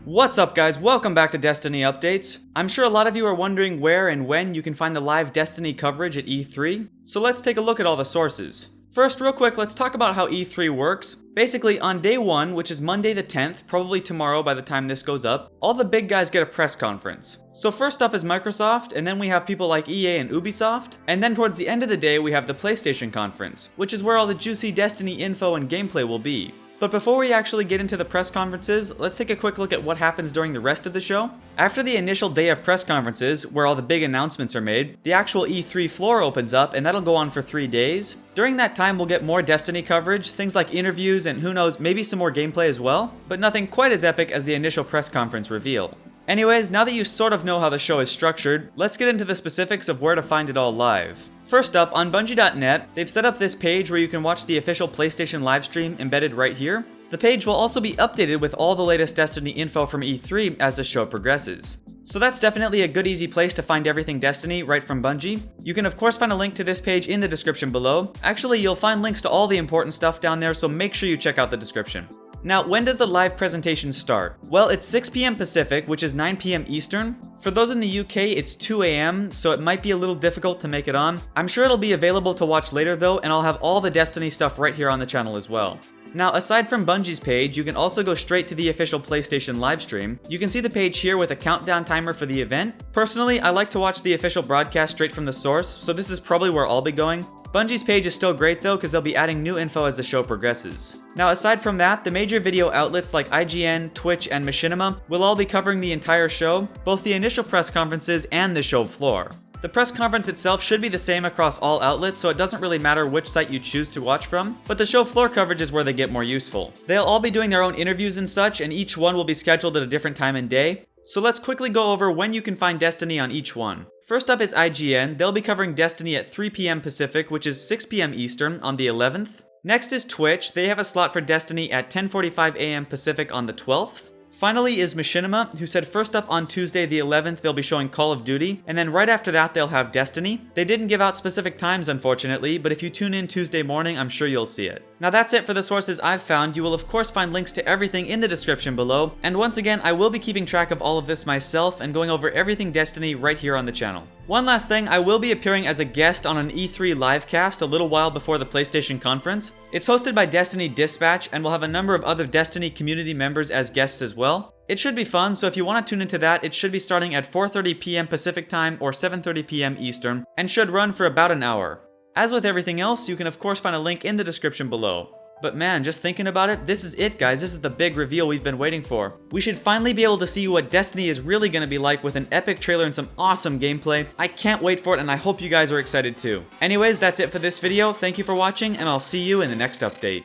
What's up guys, welcome back to Destiny Updates. I'm sure a lot of you are wondering where and when you can find the live Destiny coverage at E3, so let's take a look at all the sources. First, real quick, let's talk about how E3 works. Basically, on day 1, which is Monday the 10th, probably tomorrow by the time this goes up, all the big guys get a press conference. So first up is Microsoft, and then we have people like EA and Ubisoft, and then towards the end of the day we have the PlayStation conference, which is where all the juicy Destiny info and gameplay will be. But before we actually get into the press conferences, let's take a quick look at what happens during the rest of the show. After the initial day of press conferences, where all the big announcements are made, the actual E3 floor opens up and that'll go on for 3 days. During that time we'll get more Destiny coverage, things like interviews and who knows, maybe some more gameplay as well, but nothing quite as epic as the initial press conference reveal. Anyways, now that you sort of know how the show is structured, let's get into the specifics of where to find it all live. First up, on Bungie.net, they've set up this page where you can watch the official PlayStation livestream embedded right here. The page will also be updated with all the latest Destiny info from E3 as the show progresses. So that's definitely a good easy place to find everything Destiny right from Bungie. You can of course find a link to this page in the description below. Actually, you'll find links to all the important stuff down there, so make sure you check out the description. Now, when does the live presentation start? Well, it's 6 p.m. Pacific, which is 9 p.m. Eastern. For those in the UK, it's 2 a.m., so it might be a little difficult to make it on. I'm sure it'll be available to watch later though, and I'll have all the Destiny stuff right here on the channel as well. Now, aside from Bungie's page, you can also go straight to the official PlayStation livestream. You can see the page here with a countdown timer for the event. Personally, I like to watch the official broadcast straight from the source, so this is probably where I'll be going. Bungie's page is still great though, because they'll be adding new info as the show progresses. Now, aside from that, the major video outlets like IGN, Twitch, and Machinima will all be covering the entire show, both the initial press conferences and the show floor. The press conference itself should be the same across all outlets, so it doesn't really matter which site you choose to watch from, but the show floor coverage is where they get more useful. They'll all be doing their own interviews and such, and each one will be scheduled at a different time and day. So let's quickly go over when you can find Destiny on each one. First up is IGN. They'll be covering Destiny at 3 p.m. Pacific, which is 6 p.m. Eastern on the 11th. Next is Twitch. They have a slot for Destiny at 10:45 a.m. Pacific on the 12th. Finally is Machinima, who said first up on Tuesday the 11th they'll be showing Call of Duty, and then right after that they'll have Destiny. They didn't give out specific times unfortunately, but if you tune in Tuesday morning, I'm sure you'll see it. Now that's it for the sources I've found. You will of course find links to everything in the description below, and once again I will be keeping track of all of this myself and going over everything Destiny right here on the channel. One last thing, I will be appearing as a guest on an E3 livecast a little while before the PlayStation conference. It's hosted by Destiny Dispatch and will have a number of other Destiny community members as guests as well. It should be fun, so if you want to tune into that, it should be starting at 4:30 p.m. Pacific time or 7:30 p.m. Eastern, and should run for about an hour. As with everything else, you can of course find a link in the description below. But man, just thinking about it, this is it guys, this is the big reveal we've been waiting for. We should finally be able to see what Destiny is really going to be like with an epic trailer and some awesome gameplay. I can't wait for it, and I hope you guys are excited too. Anyways, that's it for this video. Thank you for watching, and I'll see you in the next update.